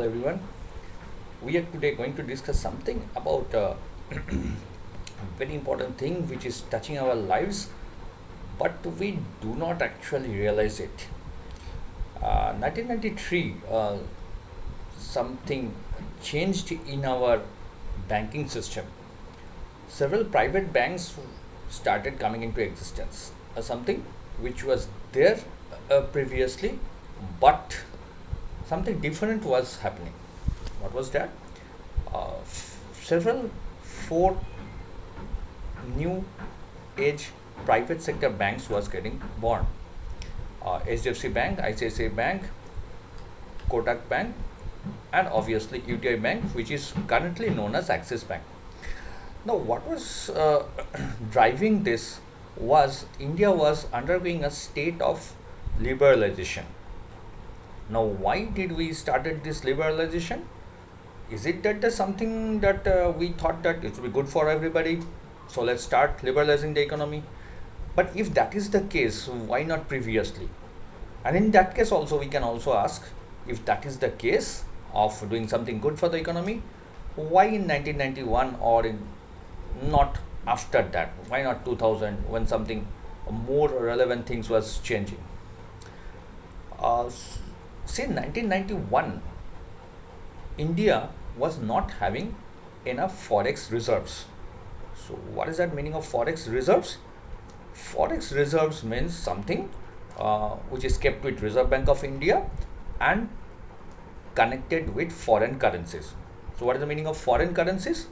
Hello everyone. We are today going to discuss something about a very important thing which is touching our lives, but we do not actually realize it. 1993, something changed in our banking system. Several private banks started coming into existence. Something which was there previously, but something different was happening. What was that? Several four new age private sector banks was getting born. HDFC Bank, ICICI Bank, Kotak Bank, and obviously UTI Bank, which is currently known as Axis Bank. Now, what was driving this was India was undergoing a state of liberalization. Now, why did we started this liberalization? Is it that there's something that we thought that it would be good for everybody? So let's start liberalizing the economy. But if that is the case, why not previously? And in that case also we can also ask, if that is the case of doing something good for the economy, why in 1991 or in not after that? Why not 2000 when something more relevant things was changing? Since 1991, India was not having enough forex reserves. So, what is that meaning of forex reserves? Forex reserves means something which is kept with Reserve Bank of India and connected with foreign currencies. So, what is the meaning of foreign currencies?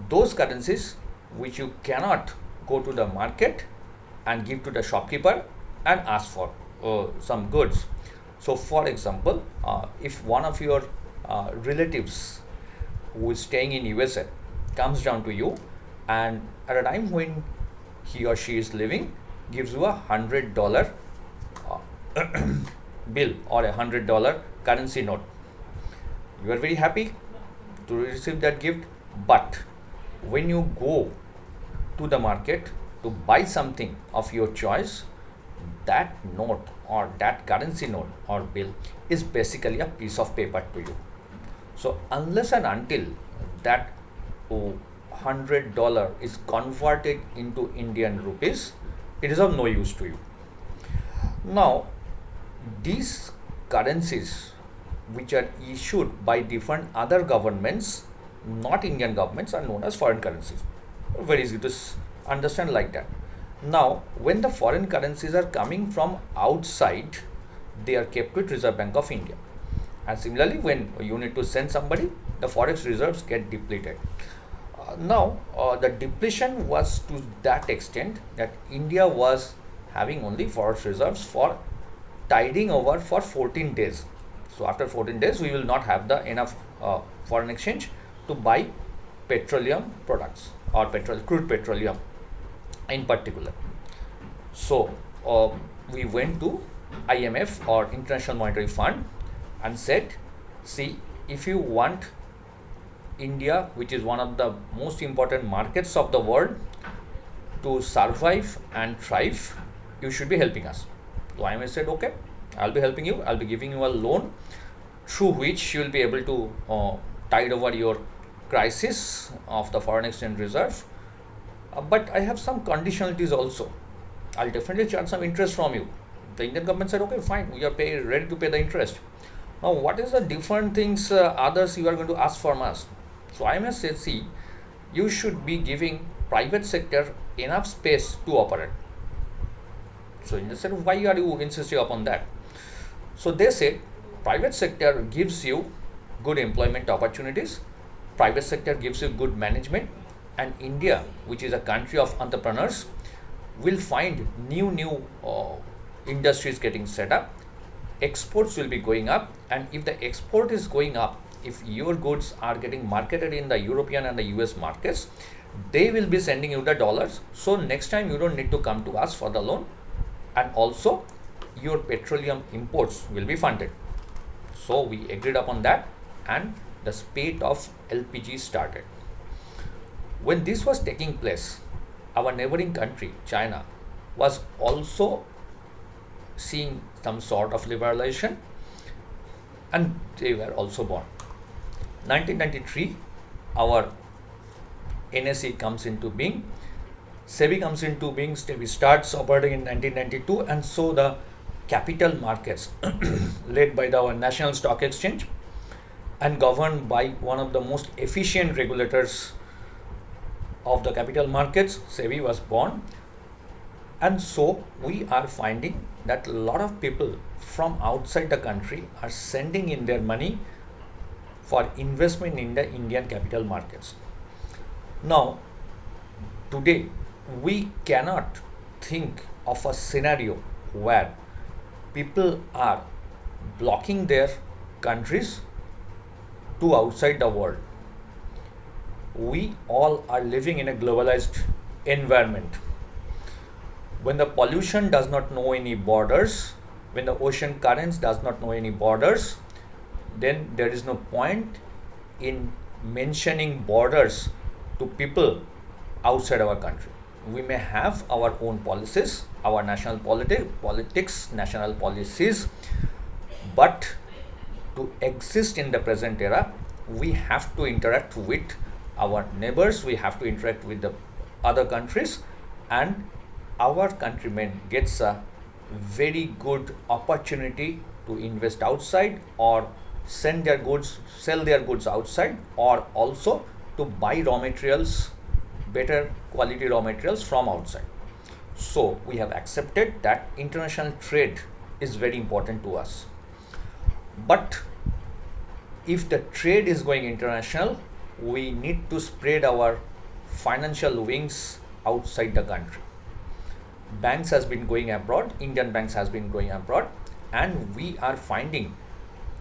Those currencies which you cannot go to the market and give to the shopkeeper and ask for some goods. So, for example, if one of your relatives who is staying in USA comes down to you and at a time when he or she is living gives you $100 bill or $100 currency note, you are very happy to receive that gift. But when you go to the market to buy something of your choice, that note or that currency note or bill is basically a piece of paper to you. So unless and until that $100 is converted into Indian rupees, it is of no use to you. Now, these currencies which are issued by different other governments, not Indian governments, are known as foreign currencies. Very easy to understand like that. Now, when the foreign currencies are coming from outside, they are kept with Reserve Bank of India. And similarly, when you need to send somebody, the forex reserves get depleted. The depletion was to that extent that India was having only forex reserves for tiding over for 14 days. So after 14 days, we will not have the enough foreign exchange to buy petroleum products or crude petroleum in particular. So we went to IMF or International Monetary Fund and said, see, if you want India, which is one of the most important markets of the world, to survive and thrive, you should be helping us. So IMF said, okay, I'll be helping you. I'll be giving you a loan through which you will be able to tide over your crisis of the foreign exchange reserve. But I have some conditionalities also. I'll definitely charge some interest from you. The Indian government said, okay, fine, we are ready to pay the interest. Now, what is the different things others you are going to ask from us? So IMF said, see, you should be giving private sector enough space to operate. So India said, why are you insisting upon that? So they said, private sector gives you good employment opportunities, private sector gives you good management, and India, which is a country of entrepreneurs, will find new industries getting set up. Exports will be going up, and if the export is going up, if your goods are getting marketed in the European and the US markets, they will be sending you the dollars. So next time you don't need to come to us for the loan, and also your petroleum imports will be funded. So we agreed upon that, and the spate of LPG started. When this was taking place, our neighboring country, China, was also seeing some sort of liberalization, and they were also born. 1993, our NSE comes into being. SEBI comes into being. SEBI starts operating in 1992, and so the capital markets, led by our National Stock Exchange and governed by one of the most efficient regulators of the capital markets, SEBI, was born. And so we are finding that a lot of people from outside the country are sending in their money for investment in the Indian capital markets. Now, today, we cannot think of a scenario where people are blocking their countries to outside the world. We all are living in a globalized environment. When the pollution does not know any borders, when the ocean currents does not know any borders, then there is no point in mentioning borders to people outside our country. We may have our own policies, our national politics, national policies, but to exist in the present era, we have to interact with our neighbors, we have to interact with the other countries, and our countrymen gets a very good opportunity to invest outside or send their goods, sell their goods outside, or also to buy raw materials, better quality raw materials from outside. So we have accepted that international trade is very important to us. But if the trade is going international, we need to spread our financial wings outside the country. Banks has been going abroad, Indian banks has been going abroad, and we are finding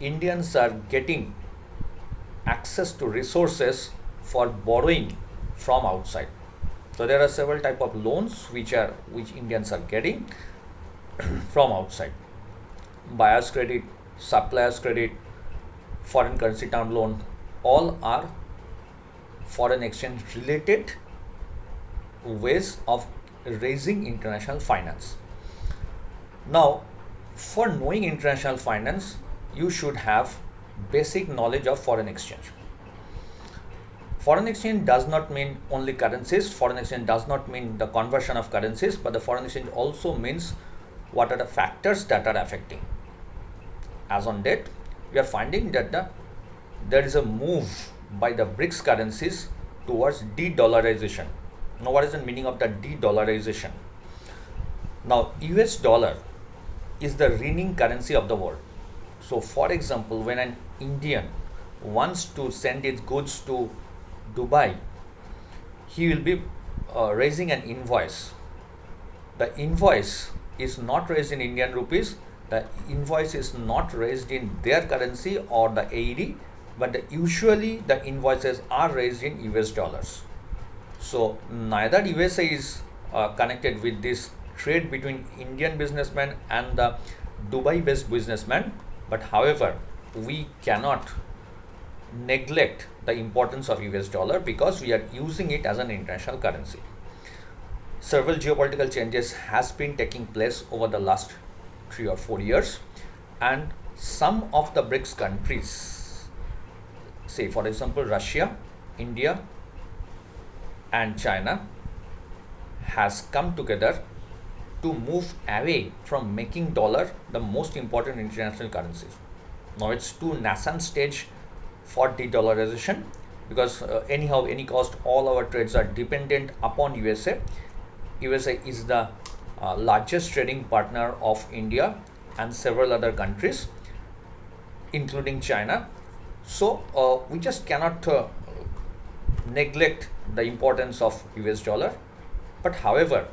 Indians are getting access to resources for borrowing from outside. So there are several type of loans which Indians are getting from outside. Buyer's credit, supplier's credit, foreign currency term loan, all are foreign exchange related ways of raising international finance. Now, for knowing international finance, you should have basic knowledge of foreign exchange. Foreign exchange does not mean only currencies, foreign exchange does not mean the conversion of currencies, but the foreign exchange also means what are the factors that are affecting. As on date, we are finding that there is a move by the BRICS currencies towards de-dollarization. Now, what is the meaning of the de-dollarization? Now, US dollar is the reigning currency of the world. So, for example, when an Indian wants to send its goods to Dubai, he will be raising an invoice. The invoice is not raised in Indian rupees, the invoice is not raised in their currency or the AED, but usually the invoices are raised in US dollars. So neither USA is connected with this trade between Indian businessmen and the Dubai based businessmen, but however, we cannot neglect the importance of US dollar because we are using it as an international currency. Several geopolitical changes has been taking place over the last 3 or 4 years, and some of the BRICS countries, say for example Russia, India and China, has come together to move away from making dollar the most important international currency. Now it's to nascent stage for de-dollarization because anyhow, any cost, all our trades are dependent upon USA. USA is the largest trading partner of India and several other countries, including China. So we just cannot neglect the importance of US dollar. But however,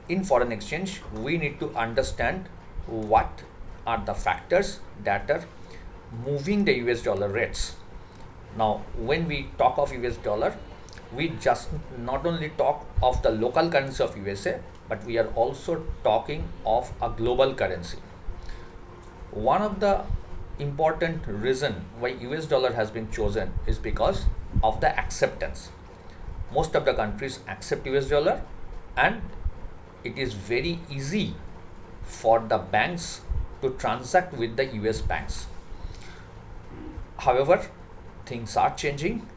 in foreign exchange, we need to understand what are the factors that are moving the US dollar rates. Now, when we talk of US dollar, we just not only talk of the local currency of USA, but we are also talking of a global currency. One of the important reason why US dollar has been chosen is because of the acceptance. Most of the countries accept US dollar, and it is very easy for the banks to transact with the US banks. However, things are changing.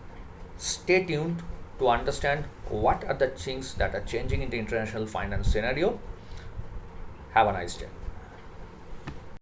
Stay tuned to understand what are the things that are changing in the international finance scenario. Have a nice day.